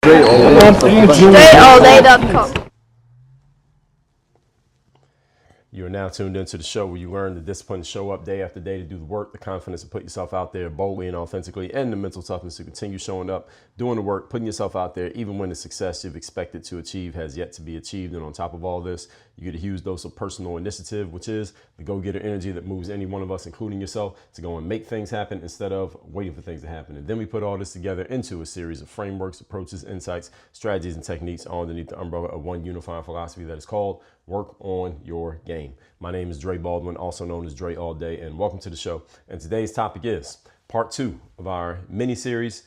DreAllDay.com. You are now tuned into the show where you learn the discipline to show up day after day to do the work, the confidence to put yourself out there boldly and authentically, and the mental toughness to continue showing up, doing the work, putting yourself out there, even when the success you've expected to achieve has yet to be achieved. And on top of all this, you get a huge dose of personal initiative, which is the go-getter energy that moves any one of us, including yourself, to go and make things happen instead of waiting for things to happen. And then we put all this together into a series of frameworks, approaches, insights, strategies, and techniques all underneath the umbrella of one unifying philosophy that is called Work on Your Game. My name is Dre Baldwin, also known as DreAllDay, and welcome to the show. And today's topic is part 2 of our mini-series,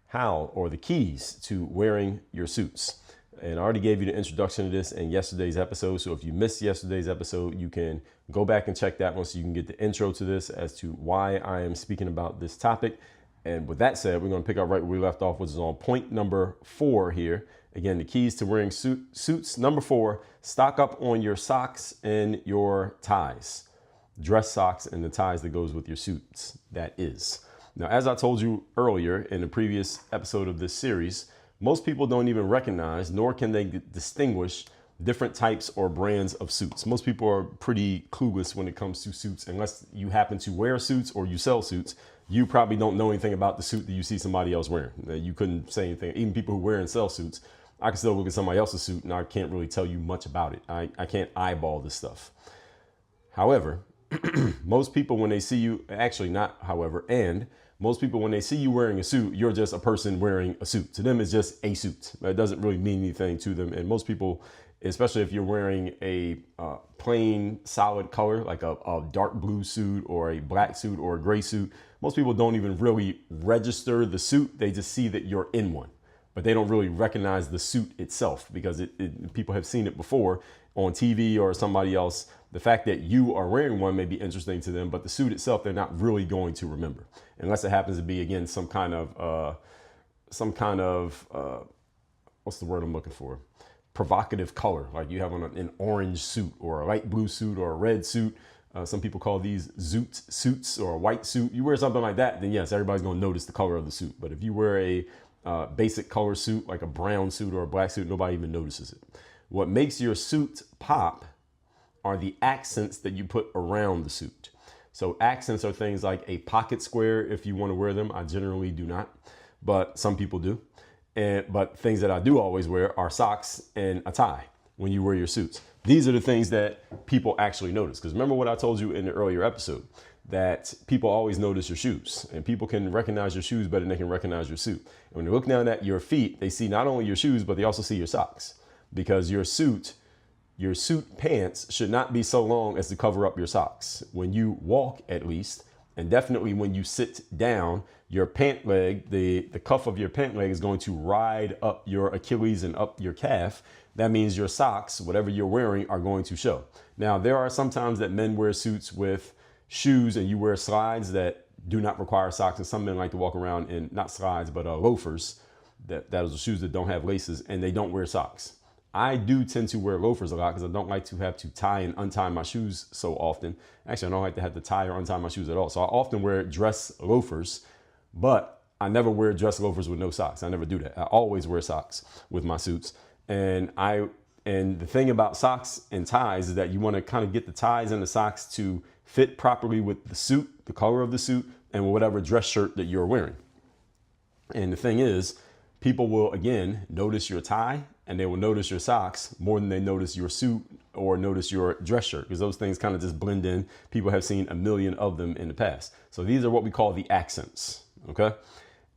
How, or the Keys to Wearing Your Suits. And I already gave you the introduction to this in yesterday's episode. So if you missed yesterday's episode, you can go back and check that one so you can get the intro to this as to why I am speaking about this topic. And with that said, we're going to pick up right where we left off, which is on point number 4 here. Again, the keys to wearing suits. Number 4, stock up on your socks and your ties. Dress socks and the ties that goes with your suits, that is. Now, as I told you earlier in the previous episode of this series, most people don't even recognize, nor can they distinguish different types or brands of suits. Most people are pretty clueless when it comes to suits. Unless you happen to wear suits or you sell suits, you probably don't know anything about the suit that you see somebody else wearing. You couldn't say anything. Even people who wear and sell suits, I can still look at somebody else's suit and I can't really tell you much about it. I can't eyeball this stuff. However, most people when they see you, actually not however, and most people when they see you wearing a suit, you're just a person wearing a suit. To them, it's just a suit. It doesn't really mean anything to them. And most people, especially if you're wearing a plain solid color, like a dark blue suit or a black suit or a gray suit, most people don't even really register the suit. They just see that you're in one, but they don't really recognize the suit itself because people have seen it before on TV or somebody else. The fact that you are wearing one may be interesting to them, but the suit itself, they're not really going to remember unless it happens to be, again, some kind of what's the word I'm looking for? Provocative color, like you have on an orange suit or a light blue suit or a red suit. Some people call these zoot suits or a white suit. You wear something like that, then yes, everybody's going to notice the color of the suit. But if you wear a basic color suit, like a brown suit or a black suit, nobody even notices it. What makes your suit pop are the accents that you put around the suit. So accents are things like a pocket square if you want to wear them. I generally do not, but some people do. But things that I do always wear are socks and a tie when you wear your suits. These are the things that people actually notice. Because remember what I told you in the earlier episode, that people always notice your shoes, and people can recognize your shoes better than they can recognize your suit. And when they look down at your feet, they see not only your shoes, but they also see your socks, because your suit pants should not be so long as to cover up your socks. When you walk, at least, and definitely when you sit down, your pant leg, the cuff of your pant leg is going to ride up your Achilles and up your calf. That means your socks, whatever you're wearing, are going to show. Now, there are some times that men wear suits with shoes and you wear slides that do not require socks. And some men like to walk around in, not slides, but loafers. That is the shoes that don't have laces, and they don't wear socks. I do tend to wear loafers a lot because I don't like to have to tie and untie my shoes so often. Actually, I don't like to have to tie or untie my shoes at all. So I often wear dress loafers, but I never wear dress loafers with no socks. I never do that. I always wear socks with my suits. And the thing about socks and ties is that you want to kind of get the ties and the socks to fit properly with the suit, the color of the suit, and whatever dress shirt that you're wearing. And the thing is, people will, again, notice your tie and they will notice your socks more than they notice your suit or notice your dress shirt, because those things kind of just blend in. People have seen a million of them in the past. So these are what we call the accents, okay?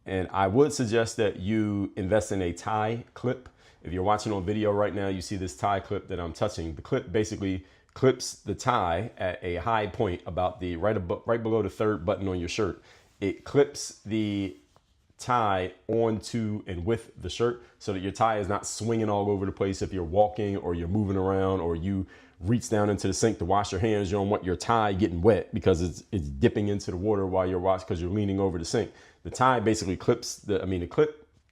And I would suggest that you invest in a tie clip. If you're watching on video right now, you see this tie clip that I'm touching. The clip basically clips the tie at a high point about the right below the third button on your shirt. It clips the tie onto and with the shirt so that your tie is not swinging all over the place if you're walking or you're moving around or you reach down into the sink to wash your hands. You don't want your tie getting wet because it's dipping into the water while you're washing because you're leaning over the sink. The tie basically clips the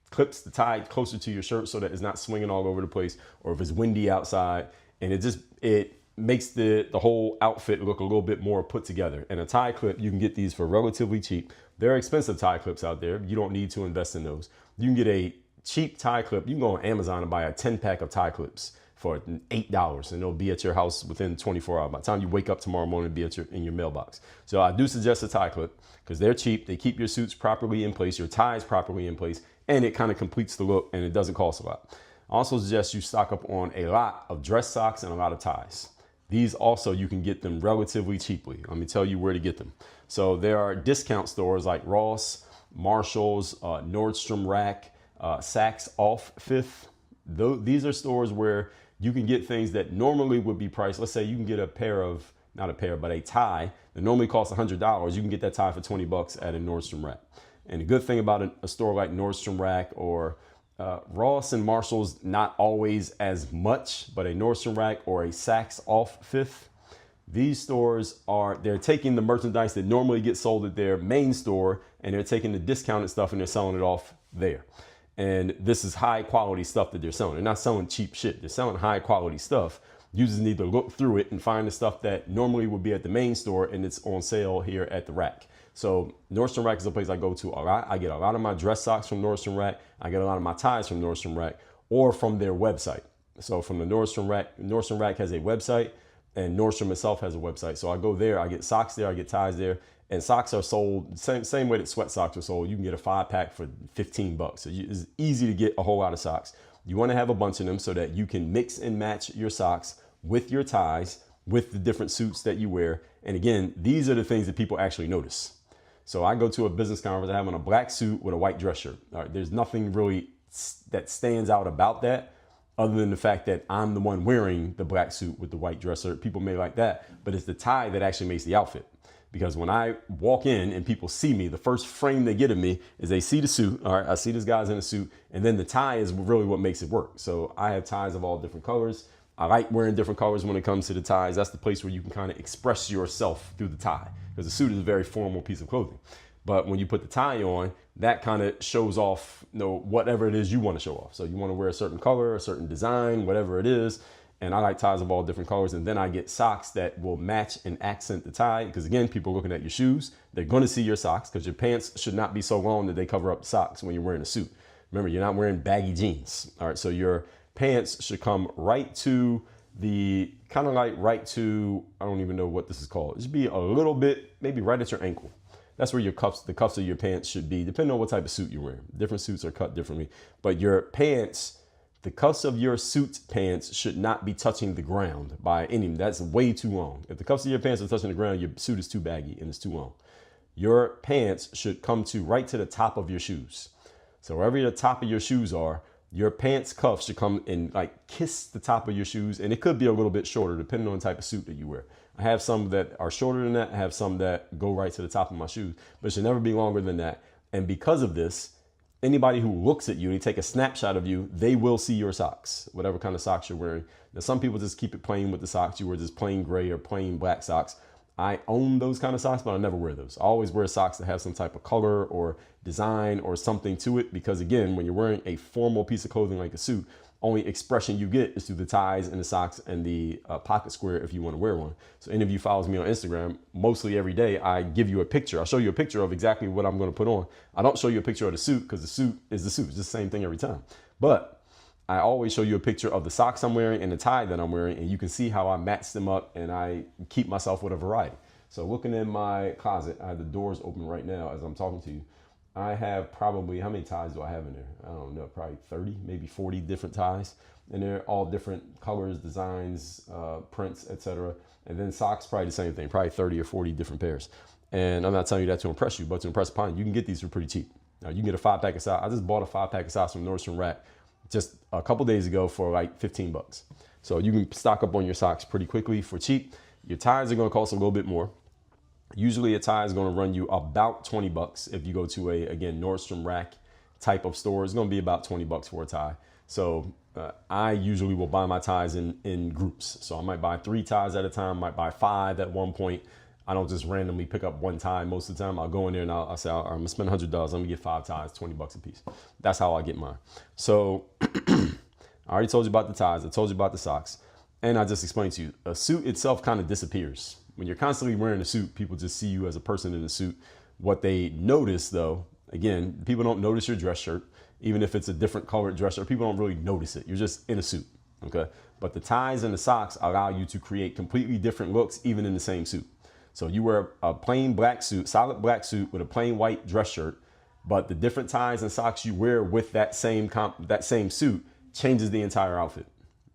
clips the tie closer to your shirt so that it's not swinging all over the place, or if it's windy outside, and it makes the whole outfit look a little bit more put together. And a tie clip, you can get these for relatively cheap. There are expensive tie clips out there. You don't need to invest in those. You can get a cheap tie clip, you can go on Amazon and buy a 10-pack of tie clips for $8, and it'll be at your house within 24 hours. By the time you wake up tomorrow morning, it'll be in your mailbox. So I do suggest a tie clip because they're cheap. They keep your suits properly in place, your ties properly in place, and it kind of completes the look, and it doesn't cost a lot. I also suggest you stock up on a lot of dress socks and a lot of ties. These also, you can get them relatively cheaply. Let me tell you where to get them. So there are discount stores like Ross, Marshall's, Nordstrom Rack, Saks Off Fifth. These are stores where you can get things that normally would be priced. Let's say you can get a tie that normally costs $100. You can get that tie for $20 at a Nordstrom Rack. And the good thing about a store like Nordstrom Rack or Ross and Marshall's, not always as much, but a Nordstrom Rack or a Saks Off Fifth, these stores they're taking the merchandise that normally gets sold at their main store, and they're taking the discounted stuff and they're selling it off there. And this is high quality stuff that they're selling. They're not selling cheap shit. They're selling high quality stuff. You just need to look through it and find the stuff that normally would be at the main store and it's on sale here at the Rack. So Nordstrom Rack is a place I go to a lot. I get a lot of my dress socks from Nordstrom Rack. I get a lot of my ties from Nordstrom Rack or from their website. So from the Nordstrom Rack has a website, and Nordstrom itself has a website. So I go there, I get socks there, I get ties there, and socks are sold same way that sweat socks are sold. You can get a 5-pack for $15. So it's easy to get a whole lot of socks. You want to have a bunch of them so that you can mix and match your socks with your ties, with the different suits that you wear. And again, these are the things that people actually notice. So I go to a business conference, I have on a black suit with a white dress shirt. All right, there's nothing really that stands out about that other than the fact that I'm the one wearing the black suit with the white dress shirt. People may like that, but it's the tie that actually makes the outfit. Because when I walk in and people see me, the first frame they get of me is they see the suit. All right, I see this guy's in a suit, and then the tie is really what makes it work. So I have ties of all different colors. I like wearing different colors when it comes to the ties. That's the place where you can kind of express yourself through the tie, because the suit is a very formal piece of clothing. But when you put the tie on, that kind of shows off, whatever it is you want to show off. So you want to wear a certain color, a certain design, whatever it is. And I like ties of all different colors. And then I get socks that will match and accent the tie. Because again, people are looking at your shoes. They're going to see your socks, because your pants should not be so long that they cover up the socks when you're wearing a suit. Remember, you're not wearing baggy jeans. All right, so your pants should come right to I don't even know what this is called. It should be a little bit, maybe right at your ankle. That's where the cuffs of your pants should be, depending on what type of suit you're wearing. Different suits are cut differently. But your pants, the cuffs of your suit pants should not be touching the ground by any. That's way too long. If the cuffs of your pants are touching the ground, your suit is too baggy and it's too long. Your pants should come right to the top of your shoes. So wherever the top of your shoes are, your pants cuffs should come and kiss the top of your shoes. And it could be a little bit shorter depending on the type of suit that you wear. I have some that are shorter than that. I have some that go right to the top of my shoes, but it should never be longer than that. And because of this, anybody who looks at you, they take a snapshot of you, they will see your socks, whatever kind of socks you're wearing. Now, some people just keep it plain with the socks. You wear just plain gray or plain black socks. I own those kind of socks, but I never wear those. I always wear socks that have some type of color or design or something to it. Because again, when you're wearing a formal piece of clothing like a suit, only expression you get is through the ties and the socks and the pocket square if you want to wear one. So any of you follows me on Instagram, mostly every day, I give you a picture. I'll show you a picture of exactly what I'm going to put on. I don't show you a picture of the suit because the suit is the suit. It's the same thing every time. But I always show you a picture of the socks I'm wearing and the tie that I'm wearing, and you can see how I match them up and I keep myself with a variety. So looking in my closet, I have the doors open right now as I'm talking to you. I have probably, how many ties do I have in there? I don't know, probably 30, maybe 40 different ties. And they're all different colors, designs, prints, etc. And then socks, probably the same thing, probably 30 or 40 different pairs. And I'm not telling you that to impress you, but to impress upon you, you can get these for pretty cheap. Now, you can get a 5-pack of socks. I just bought a 5-pack of socks from Nordstrom Rack just a couple days ago for like $15. So you can stock up on your socks pretty quickly for cheap. Your ties are going to cost a little bit more. Usually a tie is going to run you about $20. If you go to again, Nordstrom Rack type of store, it's going to be about $20 for a tie. So I usually will buy my ties in groups. So I might buy 3 ties at a time, might buy 5 at one point. I don't just randomly pick up one tie most of the time. I'll go in there and I'll say, I'm going to spend $100. I'm going to get 5 ties, $20 a piece. That's how I get mine. So I already told you about the ties. I told you about the socks. And I just explained to you, a suit itself kind of disappears. When you're constantly wearing a suit, people just see you as a person in a suit. What they notice though, again, people don't notice your dress shirt even if it's a different colored dress shirt, people don't really notice it. You're just in a suit, okay? But the ties and the socks allow you to create completely different looks, even in the same suit. So you wear a plain black suit, solid black suit with a plain white dress shirt, but the different ties and socks you wear with that same suit changes the entire outfit.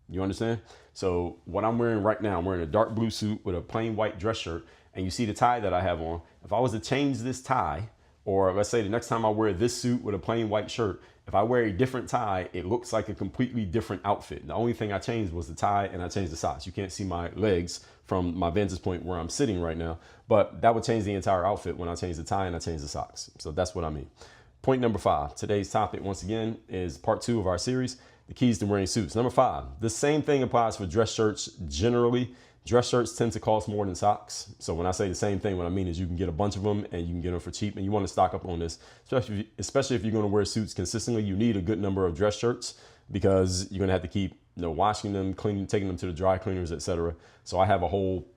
You understand? So what I'm wearing right now, I'm wearing a dark blue suit with a plain white dress shirt, and you see the tie that I have on. If I was to change this tie, or let's say the next time I wear this suit with a plain white shirt, if I wear a different tie, it looks like a completely different outfit. The only thing I changed was the tie, and I changed the socks. You can't see my legs from my vantage point where I'm sitting right now, but that would change the entire outfit when I change the tie and I change the socks. So that's what I mean. Point number 5, today's topic once again is part 2 of our series, the keys to wearing suits. Number 5, the same thing applies for dress shirts generally. Dress shirts tend to cost more than socks. So when I say the same thing, what I mean is you can get a bunch of them and you can get them for cheap, and you want to stock up on this, especially if you're going to wear suits consistently. You need a good number of dress shirts because you're going to have to keep washing them, cleaning, taking them to the dry cleaners, etc. So I have a whole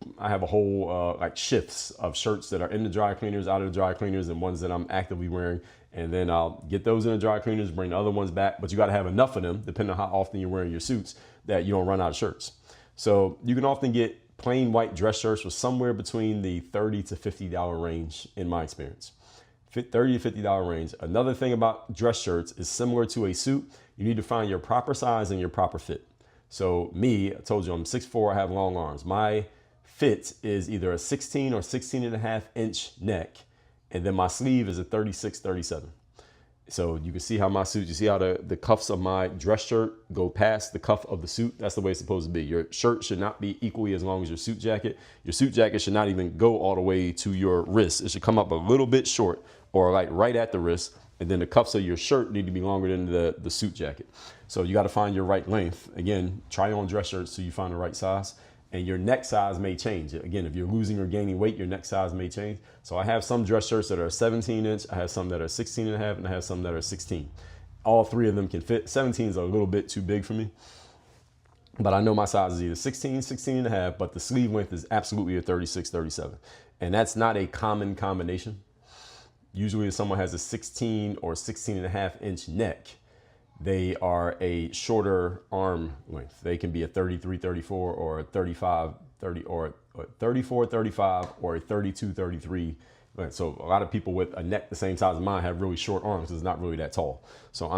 like shifts of shirts that are in the dry cleaners, out of the dry cleaners, and ones that I'm actively wearing. And then I'll get those in the dry cleaners, bring the other ones back. But you got to have enough of them, depending on how often you're wearing your suits, that you don't run out of shirts. So you can often get plain white dress shirts for somewhere between the $30 to $50 range in my experience. $30 to $50 range. Another thing about dress shirts is similar to a suit. You need to find your proper size and your proper fit. So me, I told you I'm 6'4", I have long arms. My fit is either a 16 or 16.5-inch neck, and then my sleeve is a 36, 37. So you can see how my suit, you see how the cuffs of my dress shirt go past the cuff of the suit. That's the way it's supposed to be. Your shirt should not be equally as long as your suit jacket. Your suit jacket should not even go all the way to your wrist. It should come up a little bit short, or like right at the wrist. And then the cuffs of your shirt need to be longer than the suit jacket. So you got to find your right length. Again, try on dress shirts so you find the right size. And your neck size may change. Again, if you're losing or gaining weight, your neck size may change. So I have some dress shirts that are 17-inch. I have some that are 16.5, and I have some that are 16. All three of them can fit. 17 is a little bit too big for me. But I know my size is either 16, 16.5, but the sleeve length is absolutely a 36, 37. And that's not a common combination. Usually if someone has a 16 or 16.5-inch neck, they are a shorter arm length. They can be a 33, 34, or a 35, 30, or a 34, 35, or a 32, 33. So a lot of people with a neck the same size as mine have really short arms. It's not really that tall. So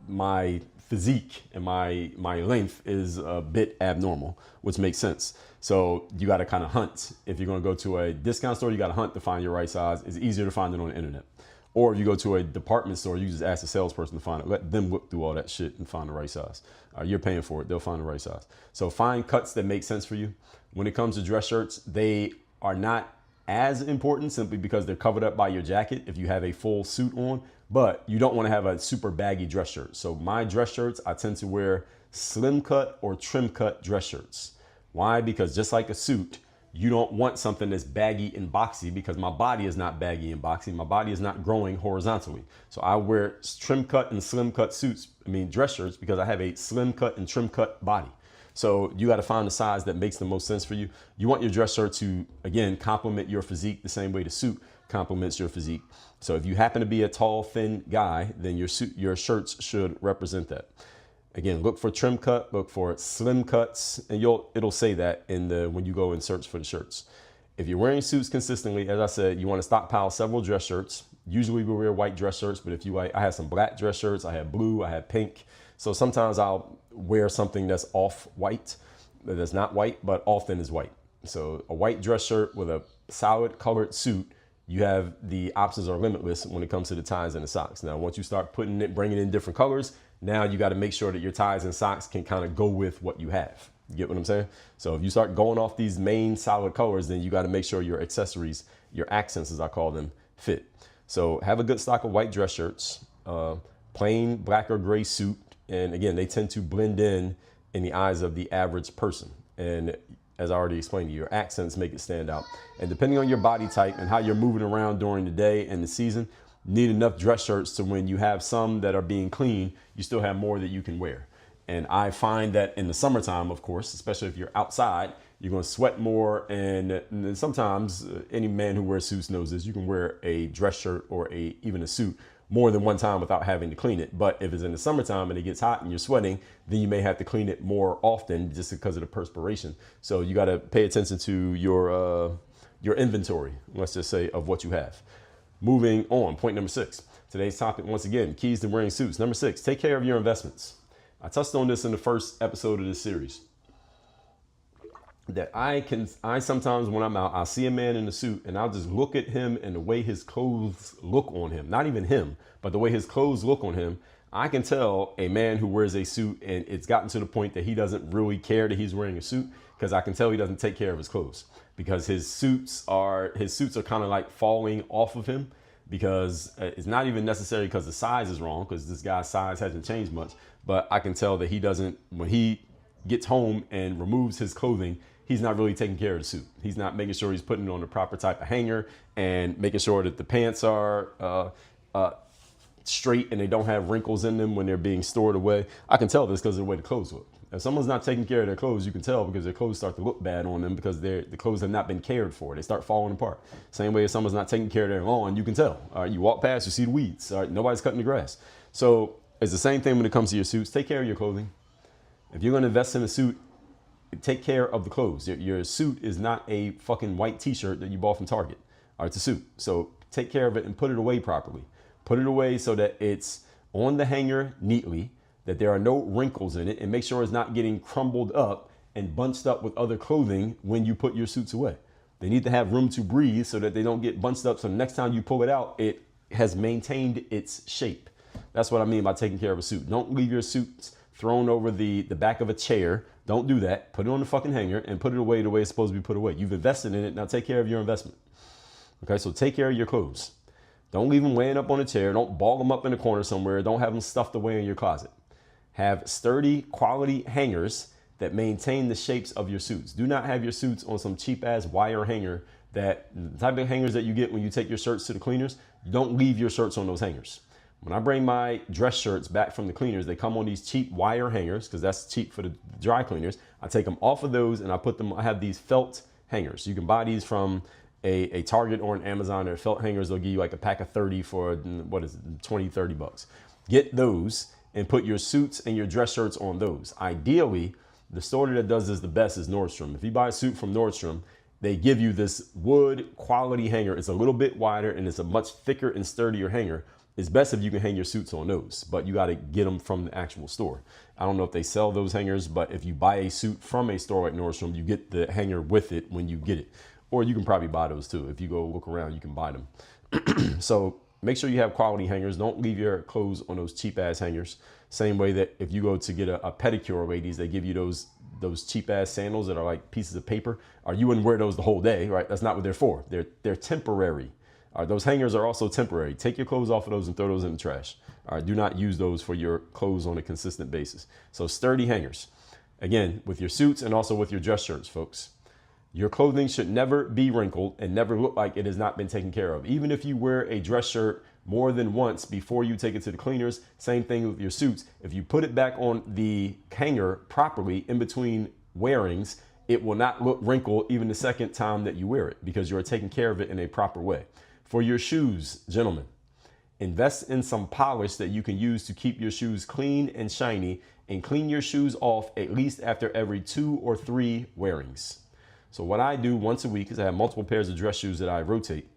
my physique and my length is a bit abnormal, which makes sense. So you got to kind of hunt. If you're going to go to a discount store, you got to hunt to find your right size. It's easier to find it on the internet. Or if you go to a department store, you just ask the salesperson to find it. Let them look through all that shit and find the right size. You're paying for it. They'll find the right size. So find cuts that make sense for you. When it comes to dress shirts, they are not as important simply because they're covered up by your jacket if you have a full suit on, but you don't want to have a super baggy dress shirt. So my dress shirts, I tend to wear slim cut or trim cut dress shirts. Why? Because just like a suit, you don't want something that's baggy and boxy, because my body is not baggy and boxy. My body is not growing horizontally. So I wear trim cut and slim cut dress shirts, because I have a slim cut and trim cut body. So you got to find the size that makes the most sense for you. You want your dress shirt to, again, complement your physique the same way the suit complements your physique. So if you happen to be a tall, thin guy, then your shirts should represent that. Again, look for trim cut, look for slim cuts, and it'll say that when you go and search for the shirts. If you're wearing suits consistently, as I said, you want to stockpile several dress shirts. Usually we wear white dress shirts, but if you like, I have some black dress shirts, I have blue, I have pink. So sometimes I'll wear something that's off white, that's not white, but often is white. So a white dress shirt with a solid colored suit, you have the options are limitless when it comes to the ties and the socks. Now, once you start bringing in different colors, now you got to make sure that your ties and socks can kind of go with what you have. You get what I'm saying? So if you start going off these main solid colors, then you got to make sure your accessories, your accents, as I call them, fit. So have a good stock of white dress shirts, plain black or gray suit. And again, they tend to blend in the eyes of the average person. And as I already explained to you, your accents make it stand out. And depending on your body type and how you're moving around during the day and the season, you need enough dress shirts to when you have some that are being clean, you still have more that you can wear. And I find that in the summertime, of course, especially if you're outside, you're going to sweat more. And sometimes any man who wears suits knows this. You can wear a dress shirt or even a suit more than one time without having to clean it. But if it's in the summertime and it gets hot and you're sweating, then you may have to clean it more often just because of the perspiration. So you got to pay attention to your inventory, let's just say, of what you have. Moving on, point number 6. Today's topic, once again, keys to wearing suits. Number 6, take care of your investments. I touched on this in the first episode of this series. That I sometimes when I'm out, I'll see a man in a suit and I'll just look at him and the way his clothes look on him. Not even him, but the way his clothes look on him. I can tell a man who wears a suit and it's gotten to the point that he doesn't really care that he's wearing a suit, because I can tell he doesn't take care of his clothes, because his suits are kind of like falling off of him, because it's not even necessarily because the size is wrong, because this guy's size hasn't changed much, but I can tell that he doesn't, when he gets home and removes his clothing, he's not really taking care of the suit. He's not making sure he's putting it on the proper type of hanger and making sure that the pants are straight and they don't have wrinkles in them when they're being stored away. I can tell this because of the way the clothes look. If someone's not taking care of their clothes, you can tell because their clothes start to look bad on them, because the clothes have not been cared for. They start falling apart. Same way if someone's not taking care of their lawn, you can tell. All right, you walk past, you see the weeds. All right, nobody's cutting the grass. So it's the same thing when it comes to your suits. Take care of your clothing. If you're going to invest in a suit, take care of the clothes. Your suit is not a fucking white t-shirt that you bought from Target. All right, it's a suit. So take care of it and put it away properly. Put it away so that it's on the hanger neatly, that there are no wrinkles in it, and make sure it's not getting crumbled up and bunched up with other clothing when you put your suits away. They need to have room to breathe so that they don't get bunched up. So the next time you pull it out, it has maintained its shape. That's what I mean by taking care of a suit. Don't leave your suits thrown over the back of a chair. Don't do that. Put it on the fucking hanger and put it away the way it's supposed to be put away. You've invested in it. Now take care of your investment. Okay, so take care of your clothes. Don't leave them laying up on a chair. Don't ball them up in a corner somewhere. Don't have them stuffed away in your closet. Have sturdy, quality hangers that maintain the shapes of your suits. Do not have your suits on some cheap ass wire hanger, that the type of hangers that you get when you take your shirts to the cleaners. Don't leave your shirts on those hangers. When I bring my dress shirts back from the cleaners, they come on these cheap wire hangers, because that's cheap for the dry cleaners. I take them off of those and I have these felt hangers. You can buy these from a Target or an Amazon. They're felt hangers. They'll give you like a pack of 30 for, what is it, 20, 30 bucks. Get those and put your suits and your dress shirts on those. Ideally, the store that does this the best is Nordstrom. If you buy a suit from Nordstrom, they give you this wood quality hanger. It's a little bit wider and it's a much thicker and sturdier hanger. It's best if you can hang your suits on those, but you got to get them from the actual store. I don't know if they sell those hangers, but if you buy a suit from a store like Nordstrom, you get the hanger with it when you get it. Or you can probably buy those too. If you go look around, you can buy them. So make sure you have quality hangers. Don't leave your clothes on those cheap ass hangers. Same way that if you go to get a pedicure, ladies, they give you those cheap ass sandals that are like pieces of paper. Or you wouldn't wear those the whole day, right? That's not what they're for. They're temporary. Those hangers are also temporary. Take your clothes off of those and throw those in the trash. Do not use those for your clothes on a consistent basis. So sturdy hangers. Again, with your suits and also with your dress shirts, folks. Your clothing should never be wrinkled and never look like it has not been taken care of. Even if you wear a dress shirt more than once before you take it to the cleaners, same thing with your suits. If you put it back on the hanger properly in between wearings, it will not look wrinkled even the second time that you wear it, because you are taking care of it in a proper way. For your shoes, gentlemen, invest in some polish that you can use to keep your shoes clean and shiny, and clean your shoes off at least after every 2 or 3 wearings. So what I do once a week is I have multiple pairs of dress shoes that I rotate.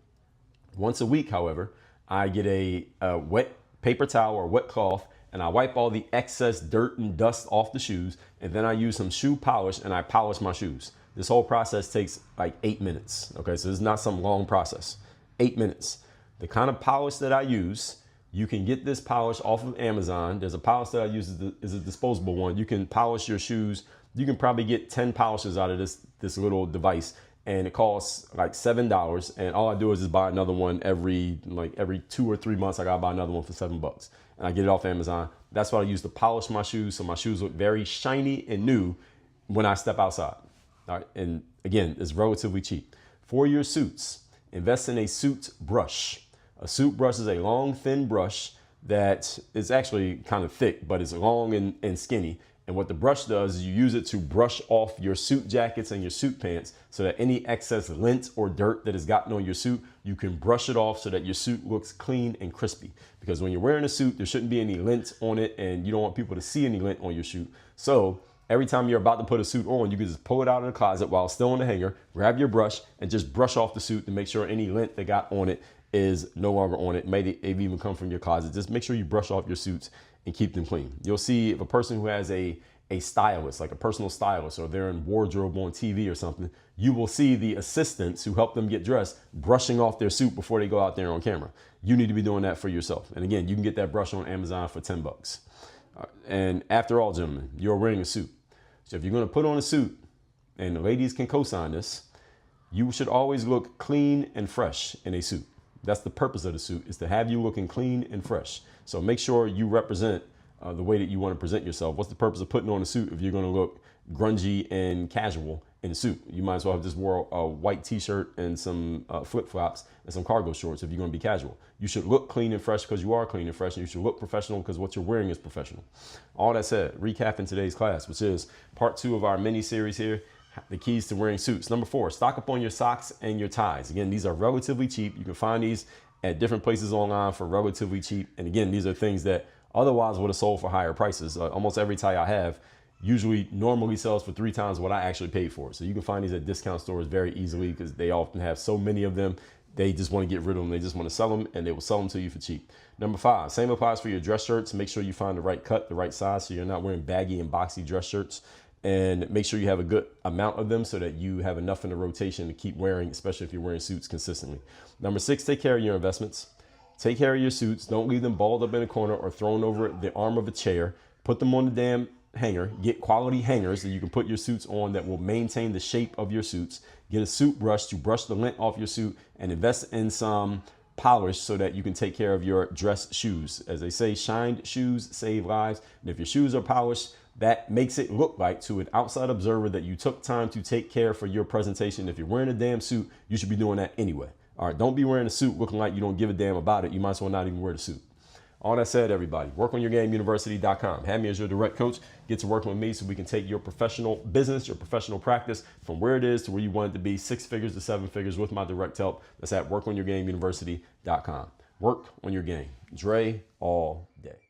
Once a week, however, I get a wet paper towel or wet cloth, and I wipe all the excess dirt and dust off the shoes, and then I use some shoe polish and I polish my shoes. This whole process takes like 8 minutes. Okay, so this is not some long process. 8 minutes. The kind of polish that I use, you can get this polish off of Amazon. There's a polish that I use is a disposable one. You can polish your shoes. You can probably get 10 polishes out of this little device, and it costs like $7. And all I do is just buy another one every 2 or 3 months. I gotta buy another one for $7, and I get it off Amazon. That's what I use to polish my shoes, so my shoes look very shiny and new when I step outside. All right, and again, it's relatively cheap. For your suits, invest in a suit brush. A suit brush is a long, thin brush that is actually kind of thick, but it's long and skinny. And what the brush does is you use it to brush off your suit jackets and your suit pants so that any excess lint or dirt that has gotten on your suit you can brush it off so that your suit looks clean and crispy. Because when you're wearing a suit, there shouldn't be any lint on it, and you don't want people to see any lint on your suit. So every time you're about to put a suit on, you can just pull it out of the closet while it's still on the hanger, grab your brush, and just brush off the suit to make sure any lint that got on it is no longer on it. Maybe it even come from your closet. Just make sure you brush off your suits and keep them clean. You'll see if a person who has a stylist, like a personal stylist, or they're in wardrobe on TV or something, you will see the assistants who help them get dressed brushing off their suit before they go out there on camera. You need to be doing that for yourself. And again, you can get that brush on Amazon for $10. And after all, gentlemen, you're wearing a suit. So if you're going to put on a suit, and the ladies can co-sign this, you should always look clean and fresh in a suit. That's the purpose of the suit, is to have you looking clean and fresh. So make sure you represent the way that you want to present yourself. What's the purpose of putting on a suit if you're going to look grungy and casual in a suit? You might as well have just wore a white t-shirt and some flip-flops and some cargo shorts if you're going to be casual. You should look clean and fresh because you are clean and fresh, and you should look professional because what you're wearing is professional. All that said, recapping today's class, which is part 2 of our mini series here, the keys to wearing suits. Number 4, stock up on your socks and your ties. Again, these are relatively cheap. You can find these at different places online for relatively cheap. And again, these are things that otherwise would have sold for higher prices. Almost every tie I have usually normally sells for 3 times what I actually paid for. So you can find these at discount stores very easily because they often have so many of them. They just want to get rid of them. They just want to sell them, and they will sell them to you for cheap. Number 5, same applies for your dress shirts. Make sure you find the right cut, the right size, so you're not wearing baggy and boxy dress shirts. And make sure you have a good amount of them so that you have enough in the rotation to keep wearing, especially if you're wearing suits consistently. Number 6, take care of your investments. Take care of your suits. Don't leave them balled up in a corner or thrown over the arm of a chair. Put them on the damn hanger. Get quality hangers that you can put your suits on that will maintain the shape of your suits. Get a suit brush to brush the lint off your suit, and invest in some polish so that you can take care of your dress shoes. As they say, shined shoes save lives. And if your shoes are polished, that makes it look like to an outside observer that you took time to take care for your presentation. If you're wearing a damn suit, you should be doing that anyway. All right, don't be wearing a suit looking like you don't give a damn about it. You might as well not even wear the suit. All that said, everybody, workonyourgameuniversity.com. Have me as your direct coach. Get to working with me so we can take your professional business, your professional practice from where it is to where you want it to be, 6 figures to 7 figures with my direct help. That's at workonyourgameuniversity.com. Work on your game. Dre all day.